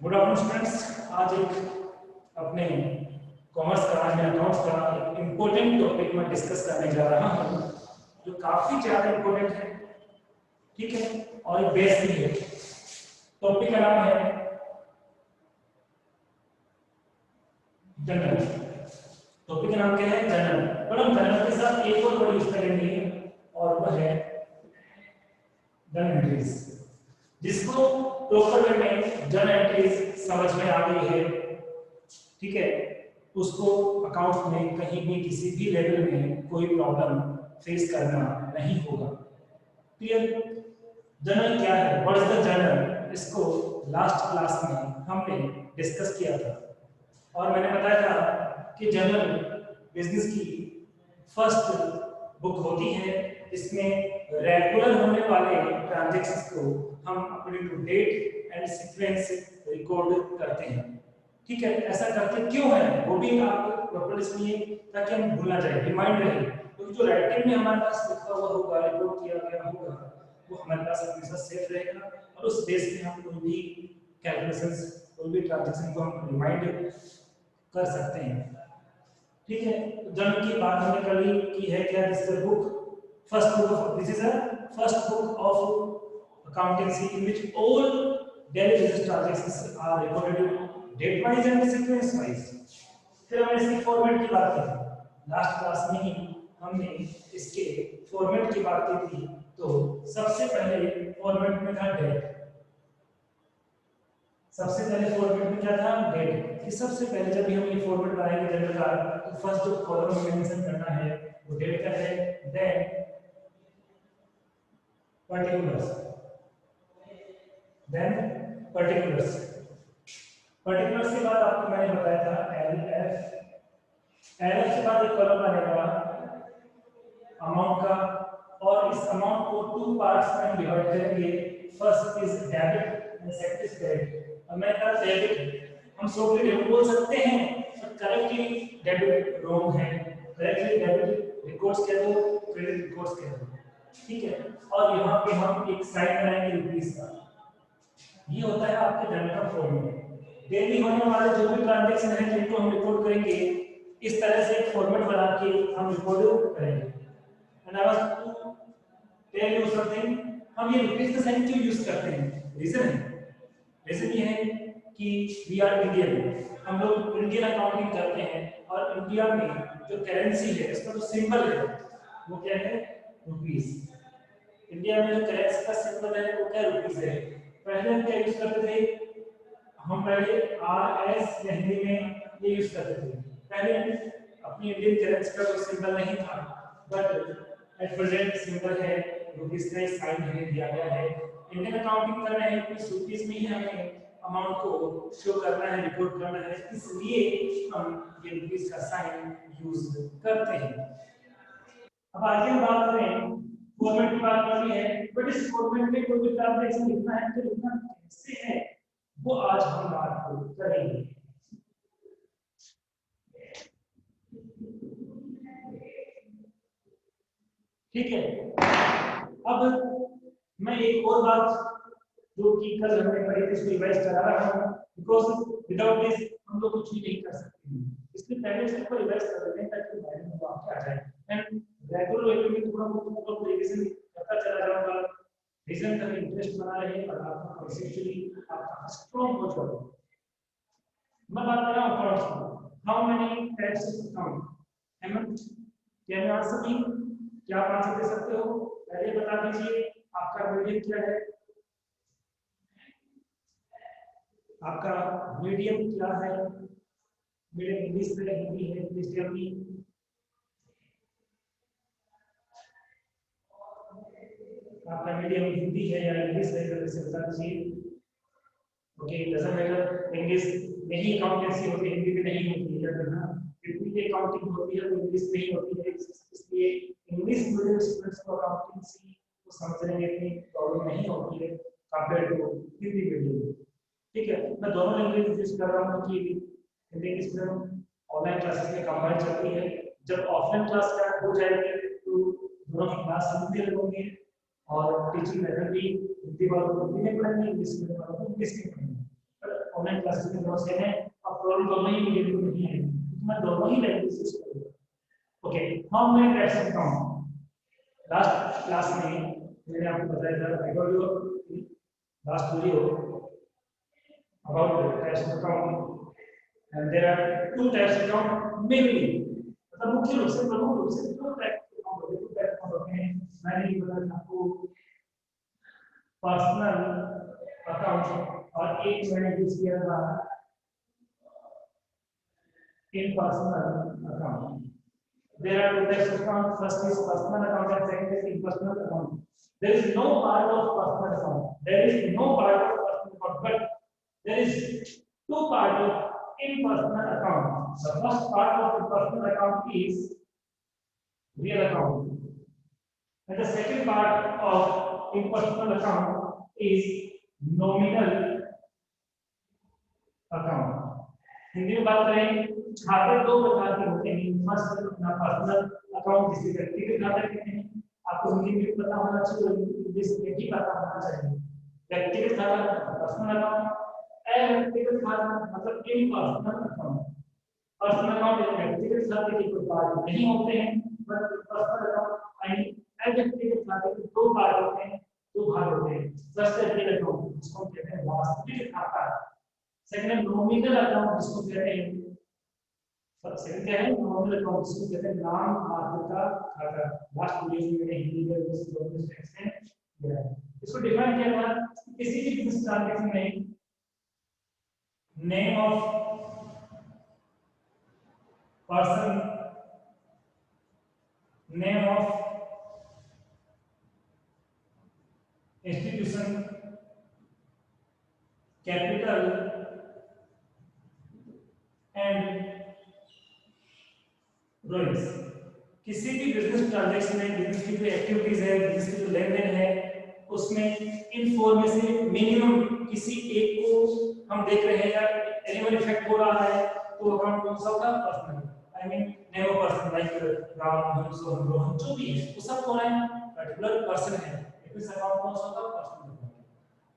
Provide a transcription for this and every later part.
Good afternoon students. आज एक अपने कॉमर्स का यानी अकाउंट्स का एक इम्पोर्टेंट टॉपिक मैं डिस्कस करने जा रहा हूँ जो काफी ज्यादा इम्पोर्टेंट है। ठीक है, और एक बेस भी है। टॉपिक का नाम है जनरल। टॉपिक का नाम क्या है? जनरल। पर हम जनरल के साथ एक और वर्ड यूज करेंगे और वह है जर्नल एंट्रीज, जिसको प्रॉपर वे में जर्नल एंट्रीज समझ में आ गई है। ठीक है, उसको अकाउंट में कहीं भी किसी भी लेवल में कोई प्रॉब्लम फेस करना नहीं होगा। क्लियर? जर्नल क्या है? What is the journal? इसको लास्ट क्लास में हमने डिस्कस किया था और मैंने बताया था कि जर्नल बिजनेस की फर्स्ट बुक होती है। इसमें रेगुलर होने वाले ट्रांजैक्शंस को हम according to date and sequence record करते हैं। ठीक है, ऐसा करते क्यों है वो भी आप प्रॉपर सुनिए ताकि हम भूल ना जाए, रिमाइंड रहे। क्योंकि जो राइटिंग में हमारे पास लिखा हुआ होगा, रिकॉर्ड किया गया होगा, वो हमारे पास हमेशा सेफ रहेगा और उस बेस पे हम कोई भी कैलकुलेशंस, कोई भी ट्रांजैक्शन को हम रिमाइंड कर सकते हैं। ठीक है, जर्नल की बात हमने कर ली कि है क्या? This is book, first book of, this is a first book of accountancy in which all daily business transactions are recorded date wise and sequence wise. फिर हमने इसकी फॉर्मेट की बात की थी लास्ट क्लास में ही, हमने इसके फॉर्मेट की बात की थी। तो सबसे पहले फॉर्मेट में था डेट। सबसे पहले फॉर्मेट में क्या था? डेट। कि सबसे पहले जब भी हम ये फॉर्मेट बनाएंगे जनरल का, तो फर्स्ट जो कॉलम मेंशन करना है वो डेट का है, then particulars, then particulars. Particulars के बाद आपको मैंने बताया था एलएफ। एलएफ के बाद एक कॉलम बनेगा अमाउंट का, और इस अमाउंट को टू पार्ट्स में डिवाइड करेंगे। First is debit and second is credit. अब मैं कहा डेबिट, हम सॉफ्टली डेबिट बोल सकते हैं, बट करेक्टली डेबिट रॉन्ग है। करेक्टली डेबिट रिकॉर्ड्स कह दो, क्रेडिट रिकॉर्ड्स कह दो। ठीक है, और यहाँ पे हम एक साइन बनाएंगे रुपीस का। ये होता है आपके जनरल फॉर्मेट। डेली होने वाले जो भी ट्रांजैक्शन है जिनको हम रिकॉर्ड करेंगे, इस तरह से एक फॉर्मेट बना के हम रिकॉर्ड करेंगे। And I was to tell you something, हम ये रुपीस का साइन क्यों यूज करते हैं? रीजन है, रीजन ये है कि वी आर इंडियन, हम लोग इंडियन अकाउंटिंग करते हैं और इंडिया में जो करेंसी है, इसका जो सिंबल है वो क्या है? रुपीस। इंडिया में जो करेंसी का सिंबल है वो क्या? रुपीस है। पहले हम क्या यूज करते थे? हम पहले आर एस या हिंदी में ये यूज करते थे। पहले अपनी इंडियन करेंसी का कोई सिंबल नहीं था, बट एट प्रेजेंट सिंबल है रुपीस का, साइन हमें दिया गया है। इंडियन अकाउंटिंग कर रहे हैं तो रुपीस में ही हमें अमाउंट को शो करना है, रिपोर्ट करना है, इसलिए हम ये रुपीस का साइन यूज करते हैं। अब आगे हम बात करें, फॉर्मेट की बात कर रही है, बट इस फॉर्मेट में कोई भी ट्रांजैक्शन लिखना है तो लिखना कैसे है वो आज हम बात करेंगे। ठीक है, अब मैं एक और बात जो कि कल हमने पढ़ी थी उसको रिवाइज करा रहा हूं, बिकॉज़ विदाउट दिस हम लोग कुछ भी नहीं कर सकते। इसलिए पहले से इसको रिवाइज कर लेते हैं ताकि माइंड में बात आ जाए। एंड रेगुलर वे में थोड़ा बहुत रिवीजन करता चला जाऊंगा, रीजन का इंटरेस्ट बना रहे और आपका कॉन्सेप्चुअली आपका स्ट्रांग हो जाए। मैं बात कर रहा हूं अकाउंट्स की। How many types of account? Hemant, can you answer me? क्या आप आंसर दे सकते हो? पहले बता दीजिए आपका मीडियम क्या है, आपका मीडियम क्या है? मीडियम इंग्लिश में हिंदी है, प्लीज टेल मी। आपका मीडियम हिंदी है या इंग्लिश है, जल्दी से बता दीजिए। ओके, डजंट मैटर, इंग्लिश में ही अकाउंटेंसी होती है, हिंदी में नहीं होती है ना। हिंदी में अकाउंटिंग होती है तो इंग्लिश में ही होती है, इसलिए इंग्लिश मीडियम स्टूडेंट्स को अकाउंटेंसी को समझने में इतनी प्रॉब्लम नहीं होती है कंपेयर टू हिंदी मीडियम। ठीक है, मैं दोनों लैंग्वेज यूज कर रहा हूँ कि हिंदी इंग्लिश में ऑनलाइन क्लासेस में कंबाइन चलती है। जब ऑफलाइन क्लास स्टार्ट हो जाएगी तो दोनों की क्लास हिंदी होंगे और टीचिंग मेथड भी हिंदी वालों को हिंदी में पढ़ेंगे, इंग्लिश में वालों को इंग्लिश में पढ़ेंगे। ऑनलाइन क्लासेस में दोनों सेम है और प्रॉब्लम दोनों ही वीडियो में नहीं है, तो मैं दोनों ही लैंग्वेज यूज करूंगा। Okay, how many types of account? Last class में मैंने आपको बताया था, I told you last video about types of account, and there are two types of account mainly, मतलब मुख्य रूप से प्रमुख रूप से दो टाइप के अकाउंट होते हैं, दो टाइप के होते हैं। मैंने ये बताया आपको पर्सनल अकाउंट, और एक मैंने यूज किया था impersonal account. There are two types of account. First is personal account and second is impersonal account. There is no part of personal account. There is no part of personal account, but there is two part of impersonal account. The first part of impersonal account is real account, and the second part of impersonal account is nominal account. Hindi में बात करें, खाते दो प्रकार के होते हैं। First अपना पर्सनल अकाउंट, जिसे व्यक्तिगत खाता कहते हैं। आपको हिंदी में पता होना चाहिए, इंग्लिश में भी पता होना चाहिए। व्यक्तिगत खाता पर्सनल अकाउंट, अव्यक्तिगत खाता मतलब इम्पर्सनल अकाउंट। पर्सनल अकाउंट व्यक्तिगत खाते के कोई पार्ट नहीं होते हैं, बट पर्सनल अकाउंट अव्यक्तिगत खाते के दो पार्ट होते हैं, दो भाग होते हैं। फर्स्ट है रियल अकाउंट, जिसको कहते हैं वास्तविक खाता। सेकंड नॉमिनल अकाउंट, जिसको कहते हैं सेकंड क्या है, नॉमिनल अकाउंट, जिसको कहते हैं नाम मात्र का खाता। लास्ट वीडियो में मैंने हिंदी में इस दोनों से एक्सप्लेन किया है। इसको डिफाइन किया था किसी भी बिजनेस ट्रांजैक्शन में name of person, name of institution, capital and drawings. किसी भी बिजनेस ट्रांजैक्शन में बिजनेस की जो एक्टिविटीज है, बिजनेस की जो लेन देन है, उसमें इन फोर में से मिनिमम किसी एक को हम देख रहे हैं या एनिमल इफेक्ट हो रहा है, तो अकाउंट कौन सा होगा? Personal. I mean name of person, like Ram, Sohan, Rohan, जो भी है वो सब कौन है? पर्टिकुलर पर्सन है। इस अकाउंट कौन सा होगा? Personal.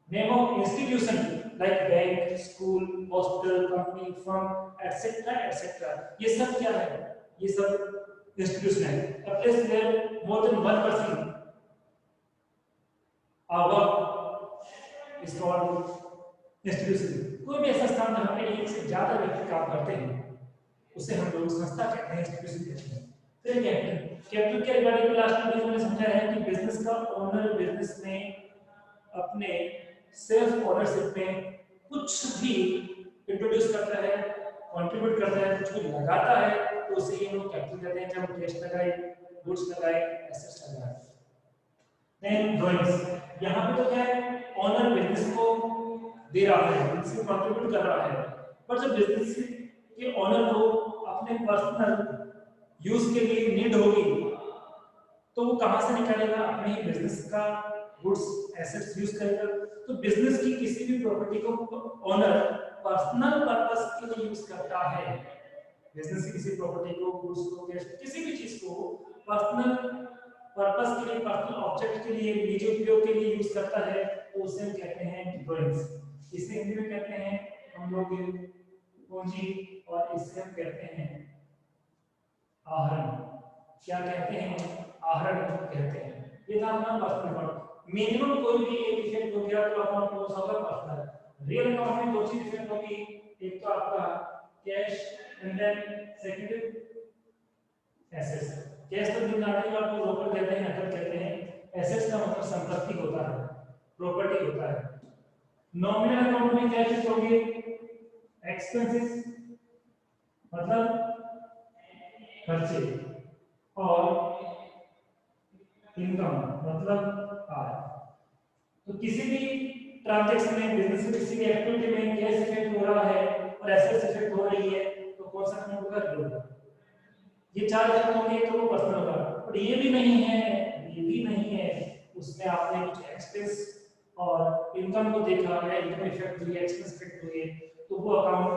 Name of institution like bank, school, hospital, company, firm etcetera etcetera, ये सब क्या है? ये सब इंस्टीट्यूशन है। A place where more than one person work is called institution. कोई भी ऐसा स्थान जहाँ पे एक से ज्यादा व्यक्ति काम करते हैं, उसे हम लोग संस्था कहते हैं, इंस्टीट्यूशन कहते हैं। फिर कैपिटल के रिगार्डिंग लास्ट में हमने समझा है कि बिजनेस का ओनर बिजनेस में अपने सेल्फ ओनरशिप में कुछ भी इंट्रोड्यूस करता है, कंट्रीब्यूट करता है, कुछ भी लगाता है, तो उसे ये लोग कैपिटल कहते हैं। जब कैश लगाए, गुड्स लगाए, एसेट्स लगाए। देन ड्राइंग्स, यहाँ पे तो क्या है, ओनर बिजनेस को दे रहा है, बिजनेस को कंट्रीब्यूट कर रहा है, पर जब बिजनेस के ओनर को अपने पर्सनल यूज के लिए नीड होगी, तो वो कहां से निकालेगा? अपने ही बिजनेस का गुड्स एसेट्स यूज करेगा। तो बिजनेस की किसी भी प्रॉपर्टी को ओनर पर्सनल पर्पस के लिए यूज करता है। बिजनेस की किसी प्रॉपर्टी को, गुड्स को, किसी भी चीज को पर्सनल पर्पस के लिए, पर्सनल ऑब्जेक्ट के लिए, निजी उपयोग के लिए यूज करता है, तो उसे हम कहते हैं ड्राइंग्स। इसे हिंदी में कहते हैं हम लोग पूंजी, और इसे हम कहते हैं आहरण। क्या कहते हैं? आहरण कहते हैं। ये था अपना पर्सनल अकाउंट। मिनिमम कोई भी एक इफेक्ट हो गया तो अकाउंट कौन सा होगा? पर्सनल। रियल अकाउंट में दो चीज इफेक्ट होगी, एक तो आपका cash and then second assets. Cash तो दिन आने वाला को रोकड़ कहते हैं, नकद कहते हैं। एसेट्स का मतलब संपत्ति होता है, प्रॉपर्टी होता है। नॉमिनल अकाउंट में क्या चीज होगी? एक्सपेंसेस मतलब खर्चे, और इनकम मतलब आय। तो किसी भी ट्रांजैक्शन में, बिजनेस में, किसी भी एक्टिविटी में कैश इफेक्ट हो रहा है और एसेट्स इफेक्ट हो रही है, तो कौन सा अकाउंट होगा? रियल। ये चार इफेक्ट होंगे तो वो पर्सनल होगा। और ये भी नहीं है, ये भी नहीं है, उसमें आपने कुछ एक्सपेंस और इनकम को देखा है, इनकम इफेक्ट हुई, एक्सपेंस इफेक्ट हुई, तो वो अकाउंट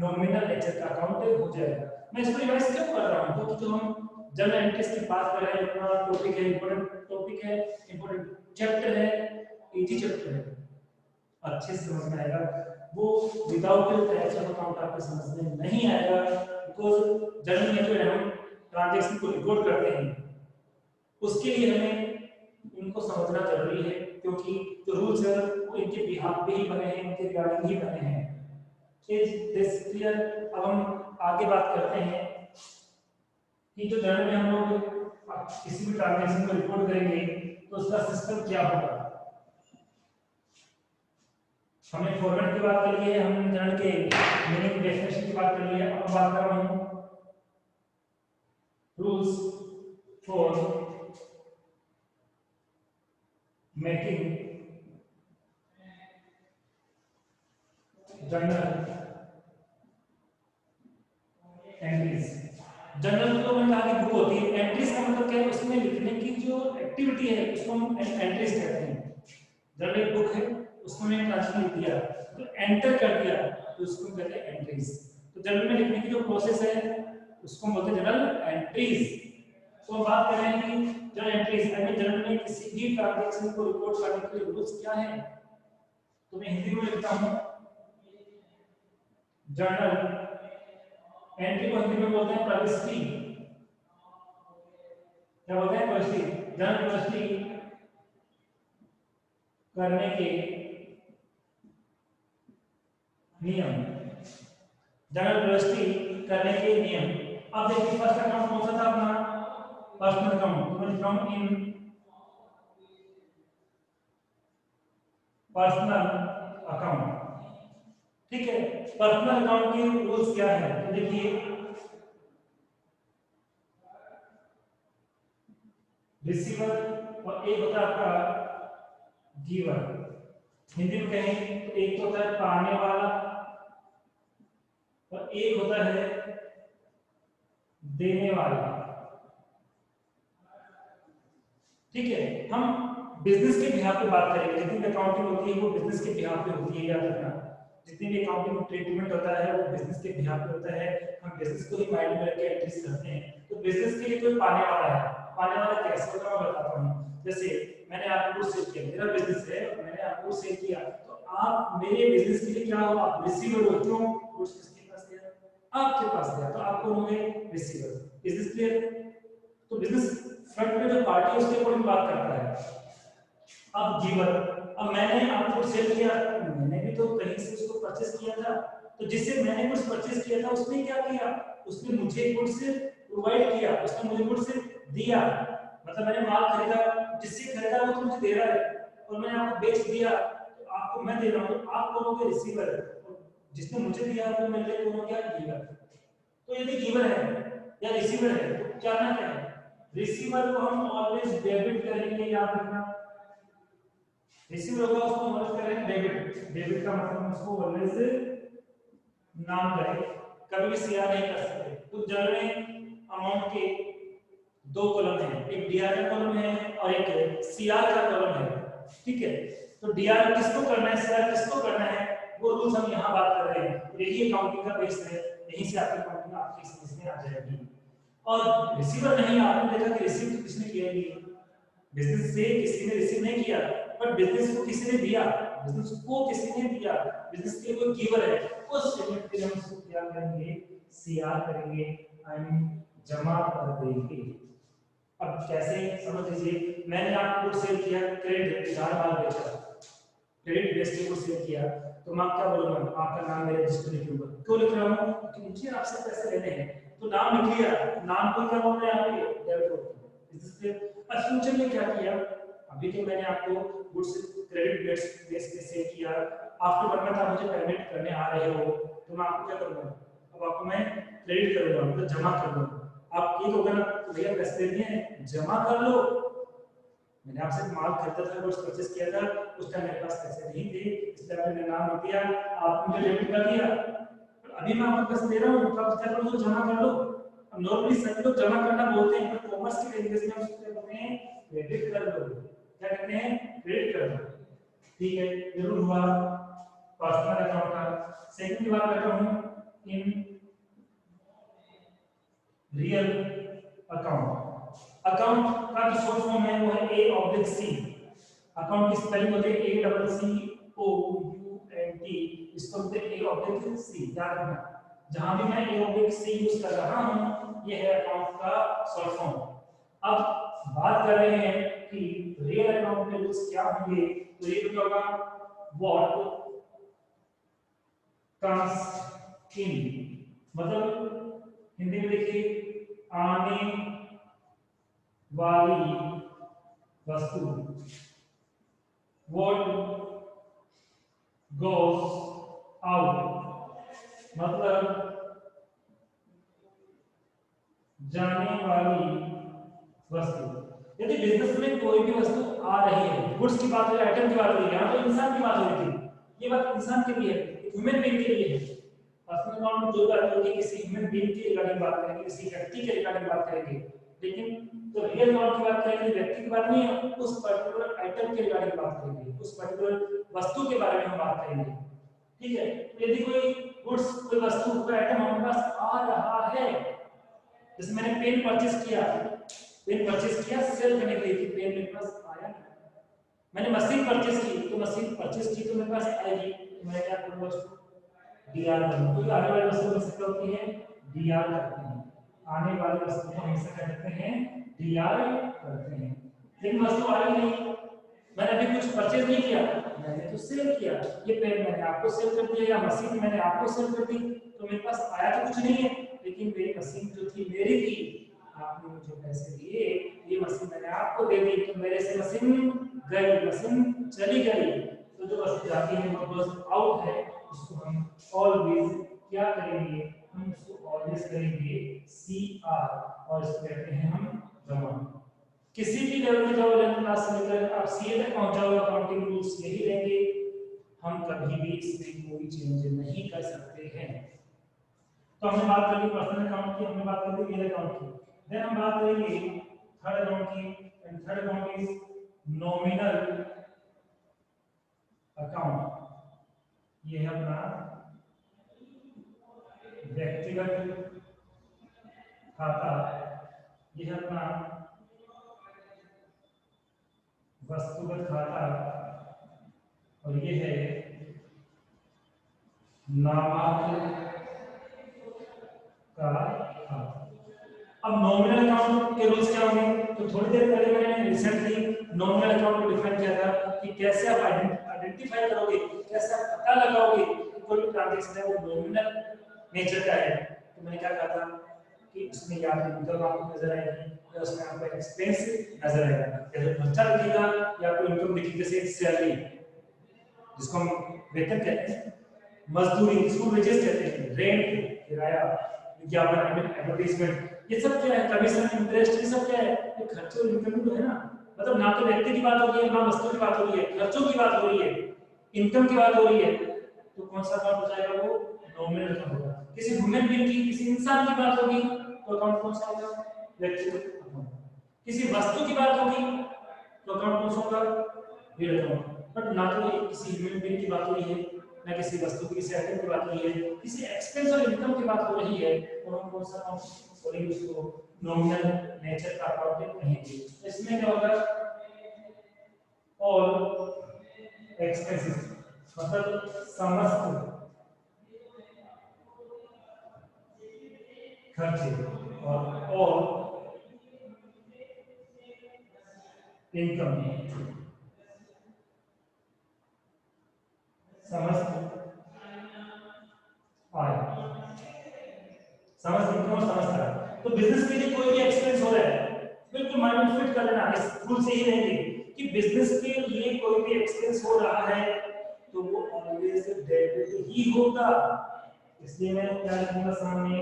नॉमिनल नेचर का अकाउंट हो जाएगा। मैं इसको रिवाइज क्यों कर रहा हूं? क्योंकि जो हम जनरल एंट्रीज की बात कर रहे हैं, अपना टॉपिक है, इंपॉर्टेंट टॉपिक है, इंपॉर्टेंट चैप्टर है, इजी चैप्टर है। अच्छे से समझ में आएगा। वो विदाउट टाइप्स ऑफ अकाउंट आपको समझ में नहीं आएगा, बिकॉज जर्नल में जो है हम ट्रांजैक्शन को रिकॉर्ड करते हैं, उसके लिए हमें इनको समझना जरूरी है, क्योंकि जो रूल्स है वो इनके बिहाफ पे ही बने हैं, इनके रिगार्डिंग ही बने हैं। Is this clear? अब हम आगे बात करते हैं कि जो जर्नल में हम लोग किसी भी ट्रांजैक्शन को रिकॉर्ड करेंगे तो उसका सिस्टम क्या होगा। हमने फॉर्मेट की बात कर ली है, हमने जर्नल के मीनिंग डेफिनेशन की बात कर ली है। अब बात कर रहा हूं rules for making journal entries. Journal तो मैंने कहा कि बुक होती है, एंट्रीज का मतलब क्या है, उसमें लिखने की जो एक्टिविटी है उसको हम एंट्रीज कहते हैं। जर्नल एक बुक है, उसमें मैंने ट्रांसलेट लिख दिया तो एंटर कर दिया तो उसको कहते हैं एंट्रीज। तो जर्नल में लिखने की जो प्रोसेस है उसको हम बोलते हैं जर्नल एंट्रीज। तो हम बात कर रहे हैं कि जर्नल एंट्रीज, यानी जर्नल में किसी भी ट्रांजैक्शन को रिकॉर्ड करने के लिए रूल्स क्या है। तो मैं हिंदी में लिखता हूं जर्नल एंट्री को हिंदी में बोलते हैं प्रविष्टि। क्या बोलते हैं? प्रविष्टि। जर्नल प्रविष्टि करने के नियम, जर्नल प्रविष्टि करने के नियम। अब देखिए फर्स्ट अकाउंट कौन सा था अपना? Personal account. तो मैं लिख रहा हूं इन पर्सनल अकाउंट। ठीक है, पर्सनल अकाउंट के रूल्स क्या है? तो देखिए रिसीवर और एक होता है आपका गिवर। हिंदी में कहें तो एक तो होता है पाने वाला और एक होता है देने वाला। ठीक है, हम बिजनेस के बिहाफ पे बात करेंगे। जितनी भी अकाउंटिंग होती है वो बिजनेस के बिहाफ पे होती है, याद रखना। जितनी भी अकाउंटिंग ट्रीटमेंट होता है वो बिजनेस के बिहाफ पे होता है। हम बिजनेस को ही माइंड में रख के एंट्रीज करते हैं। तो बिजनेस के लिए कोई पाने वाला है। पाने वाला कैसे होता है मैं बताता हूं। जैसे मैंने आपको सेल किया, मेरा बिजनेस है, मैंने आपको सेल किया, तो आप मेरे बिजनेस के लिए क्या हो? आप रिसीवर हो। क्यों? गुड्स किसके पास गया? आपके पास गया, तो आप कौन होंगे? रिसीवर। Is this clear? तो बिजनेस फ्रंट में जो पार्टी है उसके अकॉर्डिंग बात करता है। अब गिवर, अब मैंने आपको सेल किया, मैंने भी तो कहीं से उसको परचेस किया था, तो जिससे मैंने कुछ परचेस किया था उसने क्या किया? उसने मुझे गुड्स प्रोवाइड किया, उसने मुझे गुड्स दिया। मतलब मैंने माल खरीदा, जिससे खरीदा वो तो मुझे दे रहा है, और मैंने आपको बेच दिया तो आपको मैं दे रहा हूं। तो आप कौन हो गए? रिसीवर। जिसने मुझे दिया वो मेरे लिए कौन हो गया? गिवर। तो यदि गिवर है या रिसीवर है तो क्या ना है? रिसीवर को हम ऑलवेज डेबिट करेंगे, याद रखना। रिसीवर होगा उसको ऑलवेज करेंगे डेबिट। डेबिट का मतलब हम उसको ऑलवेज नाम करें, कभी भी सीआर नहीं कर सकते। तो जर्नल में अमाउंट के दो कॉलम है, एक डीआर का कॉलम है और एक सीआर का कॉलम है। ठीक है, तो डीआर किसको करना है, सीआर किसको करना है, वो रूल्स हम यहाँ बात कर रहे हैं। यही अकाउंटिंग का बेस है, यहीं से आपकी अकाउंटिंग आपकी समझ में आ जाएगी। और रिसीवर नहीं, आपने देखा कि रिसीव तो किसने किया है? बिजनेस से किसी ने रिसीव नहीं किया, पर बिजनेस को किसी ने दिया, बिजनेस को किसी ने दिया, बिजनेस के कोई गिवर है, उस पेमेंट के लिए हम उसको क्या करेंगे? सीआर करेंगे, एंड जमा कर देंगे। अब कैसे समझ लीजिए, मैंने आपको गुड सेल किया, क्रेडिट चार माल बेचा, क्रेडिट बेस पे गुड सेल किया, तो मैं क्या बोलूंगा? आपका नाम मेरे रजिस्टर लिखूंगा। क्यों लिख रहा हूं? क्योंकि मुझे आपसे पैसे लेने हैं। तो नाम लिख लिया, नाम को क्या बोल रहे हैं यहाँ पे? डेबिट। इसलिए अब फ्यूचर में क्या किया? अभी तो मैंने आपको गुड्स क्रेडिट बेस पे सेल किया, आफ्टर वन मंथ आप मुझे पेमेंट करने आ रहे हो, तो मैं आपको क्या करूंगा? अब आपको मैं क्रेडिट करूंगा, मतलब जमा कर दूंगा। आप ये कहोगे ना भैया पैसे देने हैं, जमा कर लो। मैंने आपसे माल खरीदा था, गुड्स परचेस किया था, उस टाइम मेरे पास पैसे नहीं थे, इसलिए आपने नाम लिख दिया, आपने मुझे डेबिट कर दिया। अभी मैं आपको पैसे दे रहा हूं, तो आप क्या करो? जमा कर लो। अब नॉर्मली सभी लोग जमा करना बोलते हैं, पर कॉमर्स की लैंग्वेज में हम उसको बोलते हैं क्रेडिट कर लो। क्या कहते हैं? क्रेडिट कर लो। ठीक है, जरूर हुआ पर्सनल अकाउंट का। सेकंड की बात करता हूं इन रियल अकाउंट। अकाउंट का जो शॉर्ट फॉर्म है वो है A/C। अकाउंट की स्पेलिंग होती है ACC OUNT, इसको बोलते हैं A ऑब्लिक C। याद रखना, जहां भी मैं A ऑब्लिक C यूज कर रहा हूं ये है अकाउंट का शॉर्ट फॉर्म। अब बात कर रहे हैं कि रियल अकाउंट में रूल्स क्या होंगे, तो ये क्या होगा, व्हाट कम्स इन, मतलब हिंदी में देखिए आने वाली वस्तु, व्हाट गोस आउट, मतलब जाने वाली वस्तु। यदि बिजनेस में कोई भी वस्तु आ रही है, गुड्स की बात हो रही है, आइटम की बात हो रही है, यहाँ तो इंसान की बात हो रही थी, ये बात इंसान के लिए है, ह्यूमन बीइंग के लिए है। पर्सनल अकाउंट में जो बात होगी किसी ह्यूमन बीइंग के रिगार्डिंग बात करेंगे, किसी व्यक्ति के रिगार्डिंग बात करेंगे, लेकिन तो रियल अकाउंट की बात करेंगे, व्यक्ति की बात नहीं है, उस पर्टिकुलर आइटम के रिगार्डिंग बात करेंगे, उस पर्टिकुलर वस्तु के बारे में हम बात करेंगे। ठीक है, यदि कोई गुड्स, कोई वस्तु, कोई आइटम हमारे पास आ रहा है, जैसे मैंने पेन परचेज किया, सेल करने के लिए, पेन मेरे पास आया, मैंने मशीन परचेज की, तो मशीन परचेज की तो मेरे पास आएगी, तो मैं क्या करूंगा, उसको डीआर करूंगा, क्योंकि आने वाली वस्तु में क्या होती है, डीआर करते हैं, आने वाली वस्तु को हमेशा क्या करते हैं, डीआर करते हैं। लेकिन वस्तु आई नहीं, मैंने अभी कुछ परचेज नहीं किया, मैंने तो सेल किया, ये पेन मैंने आपको सेल कर दिया या मशीन मैंने आपको सेल कर दी, तो मेरे पास आया तो कुछ नहीं है, लेकिन मेरी मशीन जो थी मेरी थी, आपने मुझे पैसे दिए, ये मशीन मैंने आपको दे दी, तो मेरे से मशीन गई, मशीन चली गई, तो जो वस्तु जाती है वो गोस आउट है, उसको हम ऑलवेज क्या करेंगे, हम उसको ऑलवेज करेंगे CR, और इसको कहते हैं हम जमा। किसी भी लेवल में जाओ, 11th क्लास से लेकर आप CA तक पहुंच जाओ, अकाउंटिंग रूल्स यही रहेंगे, हम कभी भी इसमें कोई चेंज नहीं कर सकते हैं। तो हमने बात कर ली पर्सनल अकाउंट की, हमने बात कर ली रियल अकाउंट की, देन हम बात करेंगे थर्ड अकाउंट की, and third account is nominal account. ये है अपना व्यक्तिगत खाता, ये है अपना वस्तुगत खाता, और ये है नामांकित का खाता। अब नॉमिनल अकाउंट के रूल्स क्या होंगे, तो थोड़ी देर पहले मैंने रिसेंटली नॉमिनल अकाउंट को डिफाइन किया था कि कैसे आप आइडेंटिफाई करोगे, कैसे आप पता लगाओगे कि कोई भी ट्रांजैक्शन है वो नॉमिनल नेचर का है। तो मैंने क्या कहा था कि उसमें या तो इनकम आपको नजर आएगी, या उसमें आपको एक्सपेंस नजर आएगा, या तो खर्चा दिखेगा, या आपको इनकम दिखेगी, जैसे सैलरी जिसको हम वेतन कहते हैं, मजदूरी जिसको वेजेस कहते हैं, रेंट किराया, विज्ञापन एडवर्टाइजमेंट, ये सब क्या है, कमीशन इंटरेस्ट, ये सब क्या है, ये खर्चे और इनकम तो है ना। मतलब ना तो व्यक्ति की बात हो रही है, ना वस्तु की बात हो रही है, खर्चों की बात हो रही है, इनकम की बात हो रही है, तो कौन सा अकाउंट हो जाएगा, वो नॉमिनल अकाउंट होगा। किसी ह्यूमन बीइंग की, किसी इंसान की बात होगी तो अकाउंट कौन सा होगा, व्यक्तिगत अकाउंट। किसी वस्तु की बात होगी तो अकाउंट कौन सा होगा, रियल अकाउंट। बट ना तो किसी ह्यूमन बीइंग की बात हो रही है, ना किसी वस्तु की, किसी आइटम की बात हो रही है, किसी एक्सपेंस और इनकम की बात हो रही है, तो हम कौन सा अकाउंट बोलेंगे, उसको नॉमिनल नेचर का अकाउंट कहेंगे। इसमें क्या होगा, ऑल एक्सपेंसेस, मतलब समस्त खर्चे, और इनकम, समस्त आय, समस्त इनकम और समस्त आय। तो बिजनेस के लिए कोई भी एक्सपेंस हो रहा है, बिल्कुल माइंड में फिट कर लेना, इस रूल से ही रहेंगे कि बिजनेस के लिए कोई भी एक्सपेंस हो रहा है तो वो ऑलवेज डेबिट ही होगा। इसलिए मैं क्या लिखूंगा सामने,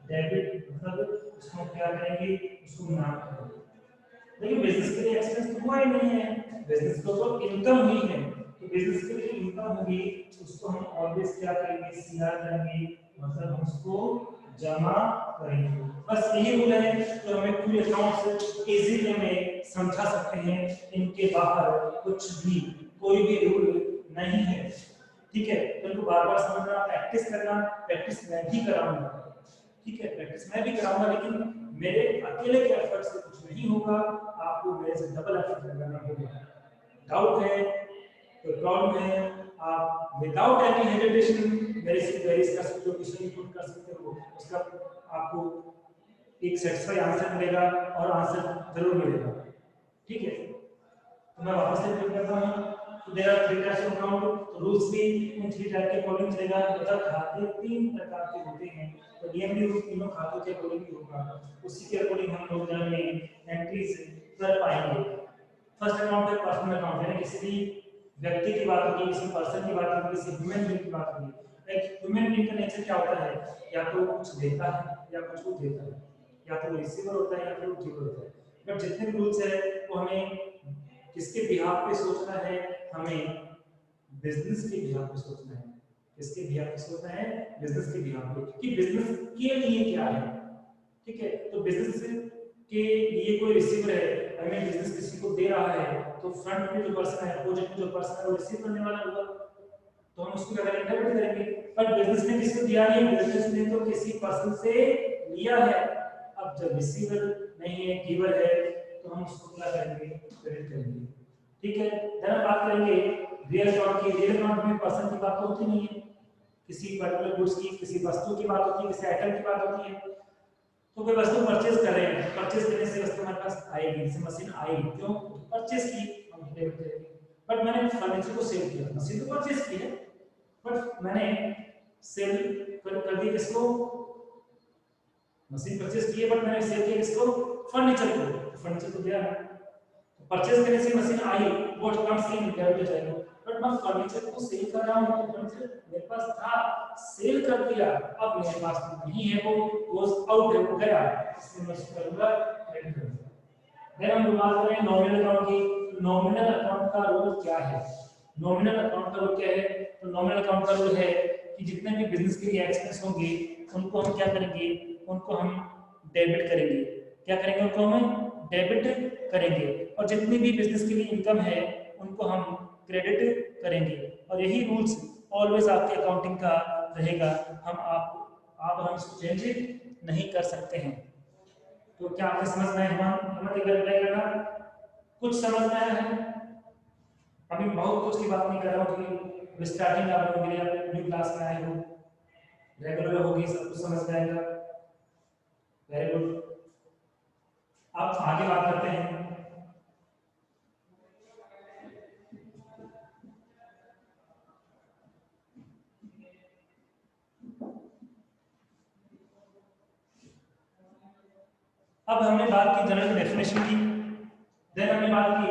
डेबिट, मतलब उसको क्या करेंगे, उसको नाम करेंगे। लेकिन बिजनेस के लिए एक्सपेंस तो हुआ ही नहीं है, बिजनेस को तो इनकम हुई है, तो बिजनेस के लिए इनकम होगी, उसको हम ऑलवेज क्या करेंगे, सीआर करेंगे, मतलब हम उसको जमा करेंगे। बस यही रूल है, तो हमें पूरे अकाउंट्स इजीली में समझा सकते हैं, इनके बाहर कुछ भी कोई भी रूल नहीं है। ठीक है, तो इनको बार-बार समझना, प्रैक्टिस करना, प्रैक्टिस मैं भी कराऊंगा। ठीक है, प्रैक्टिस मैं भी कराऊंगा, लेकिन मेरे अकेले के एफर्ट से कुछ नहीं होगा, आपको मेरे से डबल एफर्ट लगाना होगा। डाउट है, कोई प्रॉब्लम है आप विदाउट एनी हेजिटेशन वेरीज कर सकते हो, क्वेश्चन पुट कर सकते हो, उसका आपको एक सेटिस्फाई आंसर मिलेगा और आंसर जरूर मिलेगा। ठीक है, तो मैं वापस से रिपीट करता हूं। तो there are three types of account, तो रूल्स भी इन थ्री टाइप के अकॉर्डिंग चलेगा। मतलब खाते तीन प्रकार के होते हैं, तो नियम भी उन तीनों खातों के अकॉर्डिंग ही होगा, उसी के अकॉर्डिंग हम लोग जो है एंट्रीज कर पाएंगे। फर्स्ट अकाउंट है पर्सनल अकाउंट, यानी किसी भी व्यक्ति की बात होगी, किसी पर्सन की बात होगी, किसी ह्यूमन बीइंग की बात होगी। एक ह्यूमन बीइंग का नेचर क्या होता है, या तो कुछ देता है या कुछ देता है, या तो रिसीवर होता है या फिर गिवर होता है। बट जितने भी रूल्स है वो हमें किसके बिहाफ पे सोचना है, हमें बिजनेस के बिहाफ पे सोचना है। किसके बिहाफ पे सोचना है, बिजनेस के बिहाफ पे, कि बिजनेस के लिए क्या है। ठीक है, तो बिजनेस के लिए कोई रिसीवर है, हमें बिजनेस किसी को दे रहा है, तो फ्रंट में जो पर्सन है, अपोजिट में जो पर्सन है वो रिसीव करने वाला होगा, तो हम उसको क्या करेंगे, डेबिट करेंगे। पर बिजनेस ने किसको दिया नहीं, बिजनेस ने तो किसी पर्सन से लिया है। अब जब रिसीवर नहीं है, गिवर है, तो हम उसको क्या करेंगे, क्रेडिट करेंगे। ठीक है, देन हम बात करेंगे रियल अकाउंट की। रियल अकाउंट में पर्सन की बात होती नहीं है, किसी पर्टिकुलर गुड्स की, किसी वस्तु की बात होती है, किसी आइटम की बात होती है। तो कोई वस्तु परचेज कर रहे हैं, परचेज करने से वस्तु हमारे पास आएगी, जैसे मशीन आएगी, क्यों, परचेज की, हम डेबिट करेंगे। बट मैंने फर्नीचर को सेल किया, मशीन तो परचेज की है, बट मैंने सेल कर दिया किसको, मशीन परचेज की है, बट मैंने सेल किया किसको, फर्नीचर को, तो फर्नीचर को दिया ना। परचेज करने से मशीन आई, वो कम्स इन डेबिट जाएगा। बट मैं फर्नीचर को सेल कर रहा हूं, तो फर्नीचर मेरे पास था, सेल कर दिया, अब मेरे पास नहीं है, वो गोस आउट है, वो गया, इसलिए मैं उसको करूंगा क्रेडिट करूंगा। देन हम बात करें नॉमिनल अकाउंट की। नॉमिनल अकाउंट का रूल क्या है, नॉमिनल अकाउंट का रूल क्या है, तो नॉमिनल अकाउंट का रूल है कि जितने भी बिजनेस के लिए एक्सपेंस होंगे उनको हम क्या करेंगे, उनको हम डेबिट करेंगे। क्या करेंगे, उनको हम डेबिट करेंगे। और जितनी भी बिजनेस के लिए इनकम है उनको हम क्रेडिट करेंगे। और यही रूल्स ऑलवेज आपके अकाउंटिंग का रहेगा, हम आप हम इसको चेंज नहीं कर सकते हैं। तो क्या आपने समझ में आया, हम रिप्लाई करना, कुछ समझ में आया है? अभी बहुत कुछ की बात नहीं कर रहा हूँ, क्योंकि स्टार्टिंग आप लोगों के लिए, आप न्यू क्लास में आए हो, रेगुलर होगी, सब कुछ समझ में आएगा। वेरी गुड, आप आगे बात करते हैं। अब हमने बात की जनरल डेफिनेशन की, देन हमने बात की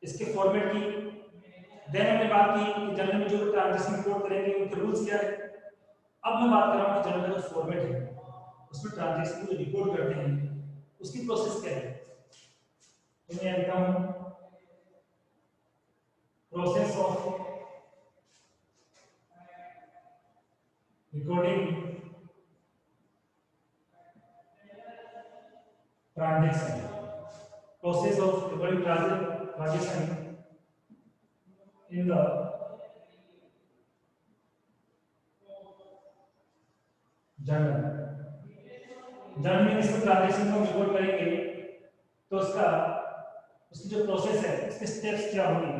इसके फॉर्मेट की, देन हमने बात की कि जनरल में जो ट्रांजैक्शन रिपोर्ट करेंगे उनके रूल्स क्या है। अब मैं बात कर रहा हूं कि जनरल का जो फॉर्मेट है उसमें ट्रांजैक्शन को रिपोर्ट करते हैं उसकी प्रोसेस क्या है। तो मैं लिखता हूं process of recording transaction, process of recording transaction in the journal. Journal में इसको ट्रांजैक्शन को रिकॉर्ड करेंगे तो उसका उसकी जो प्रोसेस है उसके स्टेप्स क्या होंगे।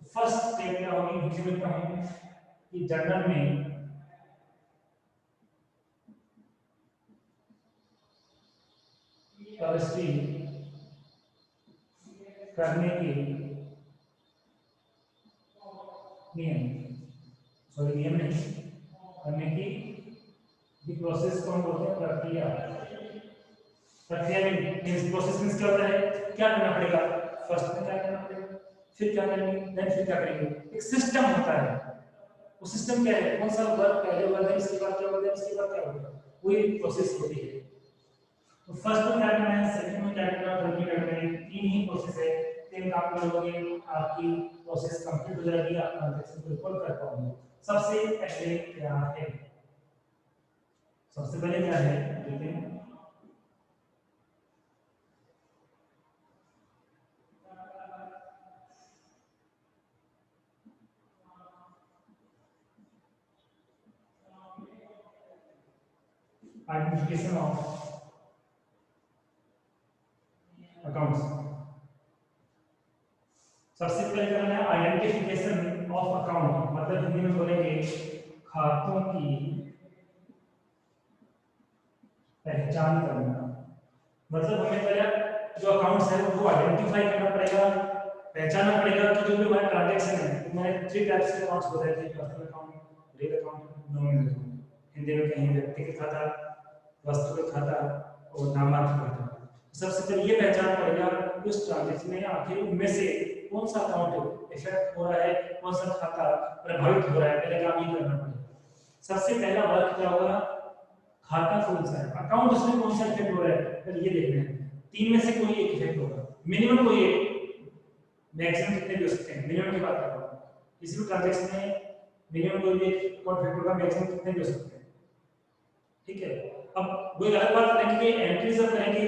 तो फर्स्ट स्टेप क्या होगी, मुझे लिखता हूं कि जर्नल में रजिस्ट्री करने के नियम, सॉरी नियम नहीं, करने की प्रोसेस को हम बोलते हैं प्रक्रिया। प्रक्रिया में प्रोसेस मींस क्या होता है, क्या करना पड़ेगा, फर्स्ट में क्या करना पड़ेगा, फिर क्या करेंगे, देन फिर क्या करेंगे। एक सिस्टम होता है, वो सिस्टम क्या है, कौन सा वर्क पहले होगा, देन इसके बाद क्या होगा, देन इसके बाद क्या होगा, वही प्रोसेस होती है। तो फर्स्ट में क्या करना है, सेकंड में क्या करना है, थर्ड में क्या करना है, तीन ही प्रोसेस है। तीन काम करोगे आपकी प्रोसेस कंप्लीट हो जाएगी, आप ट्रांजैक्शन को रिकॉर्ड कर पाओगे। सबसे पहले क्या है, सबसे पहले क्या है देखते हैं। Identification of accounts. सबसे पहले करना है आइडेंटिफिकेशन ऑफ मतलब हिंदी में बोलेंगे खातों की पहचान करना। मतलब हमें पहले जो अकाउंट्स है उनको आइडेंटिफाई करना पड़ेगा, पहचानना पड़ेगा कि जो भी हमारे ट्रांजैक्शन है, तो मैंने 3 टाइप्स के अकाउंट्स बताए थे, personal account, real account, nominal account. Hindi में कहीं व्यक्तिगत खाता, वस्तुगत खाता और नामांकित खाता। सबसे पहले ये पहचान पड़ेगा कि उस ट्रांजैक्शन में आखिर उनमें से कौन सा अकाउंट इफेक्ट हो रहा है, कौन सा खाता प्रभावित हो रहा है, पहले काम ये करना पड़ेगा। सबसे पहला वर्क क्या होगा, खाता कौन सा है, अकाउंट उसमें कौन सा इफेक्ट हो रहा है, पहले ये देखना है। तीन में से कोई एक इफेक्ट होगा, मिनिमम कोई एक, मैक्सिमम कितने भी हो सकते हैं, मिनिमम की बात कर रहा हूं। किसी भी ट्रांजैक्शन में मिनिमम कोई भी अकाउंट इफेक्ट होगा, मैक्सिमम कितने भी हो सकते हैं, ठीक है। अब वही अलग बात करेंगे कि एंट्री जब करेंगे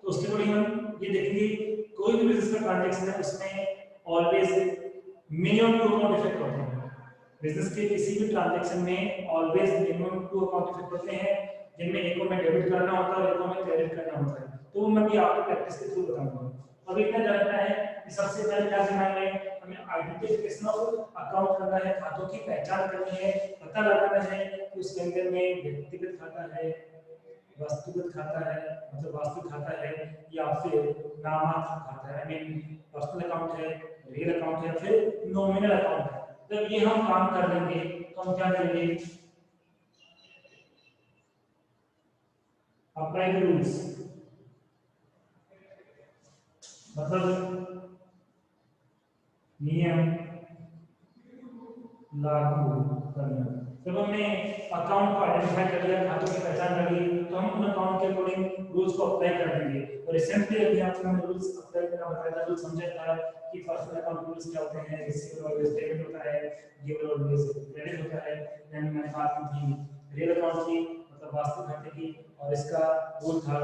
तो उसके अकॉर्डिंग हम ये देखेंगे कोई भी बिजनेस का ट्रांजैक्शन है उसमें ऑलवेज मिनिमम 2 अकाउंट इफेक्ट होते हैं। बिजनेस के किसी भी ट्रांजैक्शन में ऑलवेज मिनिमम 2 अकाउंट इफेक्ट होते हैं, जिनमें एक को मैं डेबिट करना होता है और एक को मैं क्रेडिट करना होता है। तो मैं भी आपको प्रैक्टिस के थ्रू बताऊंगा। अब इतना जानना है कि सबसे पहले क्या करना है, हमें आइडेंटिफिकेशन ऑफ अकाउंट करना है, खातों की पहचान करनी है, पता लगाना है कि उसके अंदर में व्यक्तिगत खाता है, वस्तुगत खाता है, मतलब वास्तविक खाता है, या फिर नामांकित खाता है, आई मीन पर्सनल अकाउंट है, रियल अकाउंट है, या फिर नॉमिनल अकाउंट है। जब ये हम काम कर लेंगे तो हम क्या करेंगे, अप्लाई द रूल्स, मतलब नियम लागू करना। जब हमने अकाउंट को आइडेंटिफाई कर लिया, खातों की पहचान कर ली, तो हम उन अकाउंट के अकॉर्डिंग रूल्स को अप्लाई कर देंगे। और रिसेंटली अभी आपको मैंने रूल्स अप्लाई करना बताया था, रूल्स समझा था कि पर्सनल अकाउंट रूल्स क्या होते हैं, रिसीवेबल ऑलवेज डेबिट होता है, गिवन ऑलवेज क्रेडिट होता है। देन मैंने बात की थी रियल अकाउंट की, मतलब वास्तविक खाते की, और इसका रूल था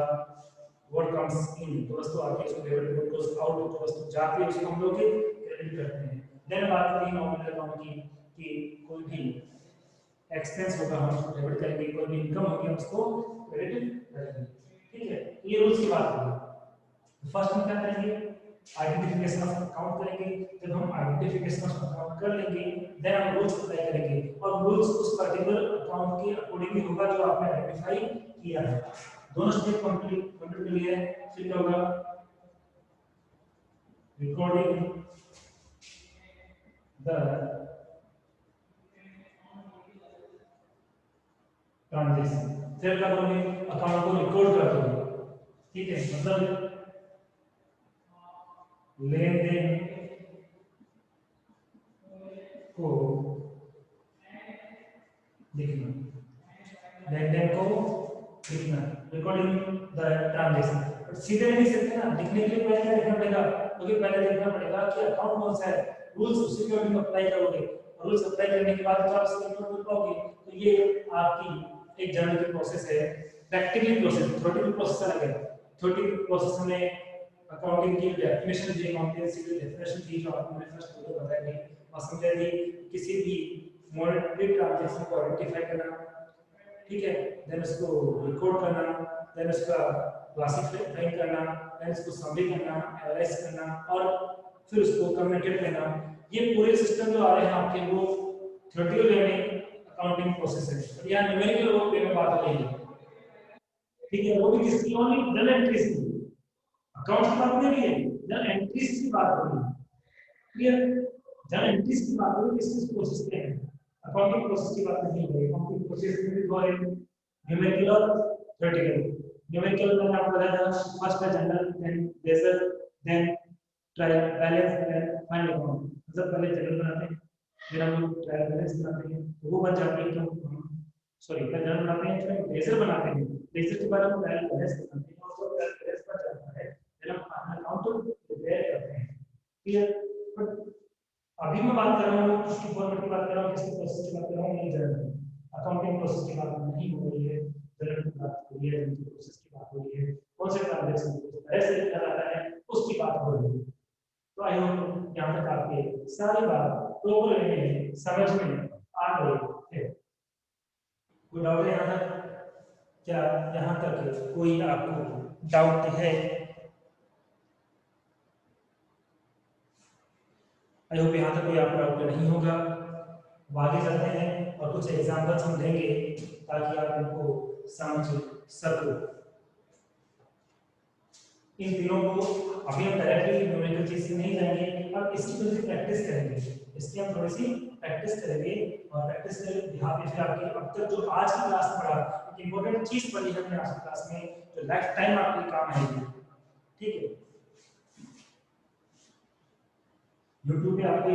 व्हाट कम्स इन, तो वस्तु आती है उसको डेबिट, व्हाट गोस आउट, तो वस्तु जाती है उसको हम लोग क्रेडिट करते हैं। देन बात करी नॉमिनल अकाउंट की कि कोई भी एक्सपेंस होगा हम उसको डेबिट करेंगे, कोई भी इनकम होगी हम उसको क्रेडिट करेंगे, ठीक है। ये रूल्स की बात होगी। फर्स्ट हम क्या करेंगे, आइडेंटिफिकेशन ऑफ अकाउंट करेंगे। जब हम आइडेंटिफिकेशन ऑफ अकाउंट कर लेंगे देन हम रूल्स अप्लाई करेंगे, और रूल्स उस पर्टिकुलर अकाउंट के अकॉर्डिंगली होगा जो आपने आइडेंटिफाई किया है। दोनों स्टेप कंप्लीट कर लिए। फिर क्या होगा, रिकॉर्डिंग द ट्रांजैक्शन। फिर क्या करोगे, अकाउंट को रिकॉर्ड कर दोगे, ठीक है। मतलब लेन देन को लिखना, लेन देन को लिखना, रिकॉर्डिंग द ट्रांजैक्शन। सीधे नहीं सकते ना, लिखने के लिए पहले क्या लिखना पड़ेगा, क्योंकि पहले देखना पड़ेगा कि अकाउंट कौन सा है, रूल्स उसी के अकॉर्डिंग अप्लाई करोगे, और रूल्स अप्लाई करने के बाद जब आप उसको इम्प्लीमेंट कर पाओगे तो ये आपकी एक जनरल की प्रोसेस है। प्रैक्टिकली प्रोसेस, थ्योरेटिकल प्रोसेस अलग है। थ्योरेटिकल प्रोसेस में अकाउंटिंग की डेफिनेशन दी, अकाउंटेंसी की डेफिनेशन थी जो आपने फर्स्ट वीडियो बताई थी, और समझा दी किसी भी मॉनेटरी ट्रांजैक्शन को आइडेंटिफाई करना, ठीक है, देन उसको रिकॉर्ड करना, देन उसका क्लासिफाई करना, देन उसको समरी करना, एनालाइज करना, और फिर उसको कम्युनिकेट करना। ये पूरे सिस्टम जो आ रहे हैं आपके वो थ्योरेटिकल वे में अकाउंटिंग प्रोसेस है, और यहाँ न्यूमेरिकल वे में बात हो रही है, ठीक है। वो भी किसकी, ओनली जर्नल एंट्रीज की, अकाउंट्स की बात नहीं हो रही है, जर्नल एंट्रीज की बात हो रही है, क्लियर। जर्नल एंट्रीज की बात हो रही है, किस प्रोसेस पे है, अकाउंटिंग प्रोसेस की बात नहीं हो रही है। अकाउंटिंग प्रोसेस में भी दो है, न्यूमेरिकल और थ्योरेटिकल। न्यूमेरिकल मैंने आपको बताया था, फर्स्ट है general, then ledger, then trial balance, then final account. मतलब पहले जनरल बनाते हैं, फिर हम लोग ट्रायल बैलेंस बनाते हैं, तो वो बन जाते हैं, तो हम सॉरी पहले जनरल बनाते हैं, फिर लेजर बनाते हैं, लेजर के बाद हम ट्रायल बैलेंस बनाते हैं, और जब ट्रायल बैलेंस बन जाता है फिर हम फाइनल अकाउंट प्रिपेयर करते हैं, क्लियर। अभी मैं बात कर रहा हूँ किसकी फॉर्मेट की बात कर रहा हूँ, किसकी प्रोसेस की बात कर रहा हूँ, नहीं जनरल अकाउंटिंग प्रोसेस की बात नहीं हो रही है, जनरल की बात हो रही है, जिनकी प्रोसेस की बात हो रही है, कौन से ट्रांजैक्शन को कैसे लिखा जाता है उसकी बात हो रही है। तो आई होप यहाँ तक आपके सारी बात प्रॉपर वे में समझ में आ गई है। कोई डाउट है यहाँ तक, क्या यहाँ तक कोई आपको डाउट है? आई होप यहाँ तक कोई आपको डाउट नहीं होगा। आगे चलते हैं और कुछ एग्जाम्पल्स हम देंगे ताकि आप इनको समझ सको। इन तीनों को अभी हम डायरेक्टली न्यूमेरिकल चीज से नहीं जाएंगे, अब इसकी थोड़ी सी प्रैक्टिस करेंगे, इसकी हम थोड़ी सी प्रैक्टिस करेंगे और प्रैक्टिस के यहाँ पे फिर आपकी अब तक जो आज की क्लास में पढ़ा एक इंपॉर्टेंट चीज पढ़ी है हमने आज की क्लास में जो लाइफ टाइम आपके काम आएगी। ठीक है, यूट्यूब पे आपके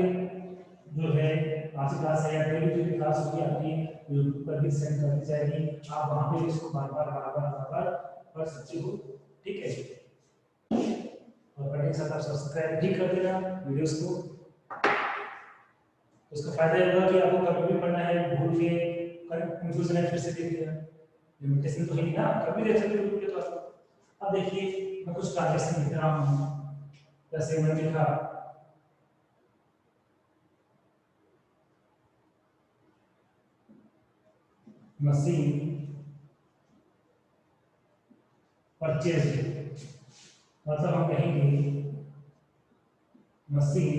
जो है आज की क्लास है या डेली जो भी क्लास होगी आपकी यूट्यूब पर भी सेंड कर दी जाएगी, आप वहां पे इसको बार-बार पढ़ सकते हो। ठीक है, और पढ़ने के साथ आप सब्सक्राइब भी कर देना वीडियोस को, उसका फायदा ये होगा कि आपको कभी भी पढ़ना है भूल के कंफ्यूजन है फिर से देख लेना, लिमिटेशन तो है नहीं ना, कभी देख सकते हो तो। अब देखिए मैं कुछ ट्रांजैक्शन लिख रहा हूँ, जैसे मैंने लिखा मशीन परचेज, मतलब हम कहेंगे मशीन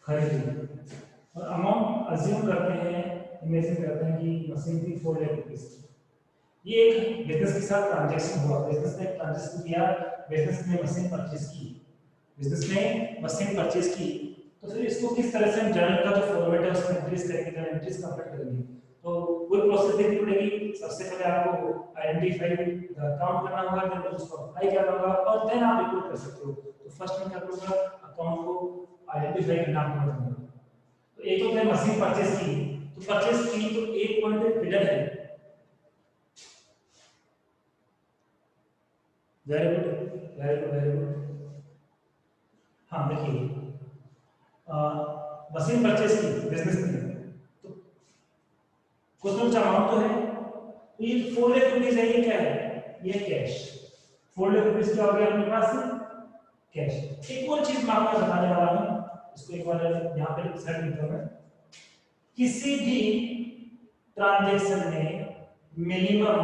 खरीदी और अमाउंट अज्यूम करते हैं, इमेजिन करते हैं कि मशीन की 4 लाख रुपीस। ये एक बिजनेस के साथ ट्रांजैक्शन हुआ, बिजनेस ने ट्रांजैक्शन किया, बिजनेस ने मशीन परचेज की, बिजनेस ने मशीन परचेज की। तो फिर इसको किस तरह से हम जर्नल का जो फॉर्मेट है उसमें एंट्रीज करेंगे, जब एंट्रीज कंप्लीट करेंगे तो पूरी प्रोसेस देखनी पड़ेगी। सबसे पहले आपको आइडेंटिफाई द अकाउंट करना होगा, देन उसको अप्लाई करना होगा और देन आप रिपोर्ट कर सकते हो। तो फर्स्ट में क्या करूंगा, अकाउंट को आइडेंटिफाई करना होगा। तो एक तो मैंने मशीन परचेज की, तो परचेज की तो एक पॉइंट पे बिडर है, very good very good very good. हाँ देखिए मशीन परचेज की बिजनेस में तो कुछ ना कुछ अमाउंट तो है, तो ये 4 लाख रुपीस है, ये क्या है, ये कैश। 4 लाख रुपीस क्या हो गया अपने पास, कैश। एक और चीज मैं आपको बताने वाला हूँ, इसको एक बार यहाँ पे सेट करता हूँ मैं। किसी भी ट्रांजैक्शन में मिनिमम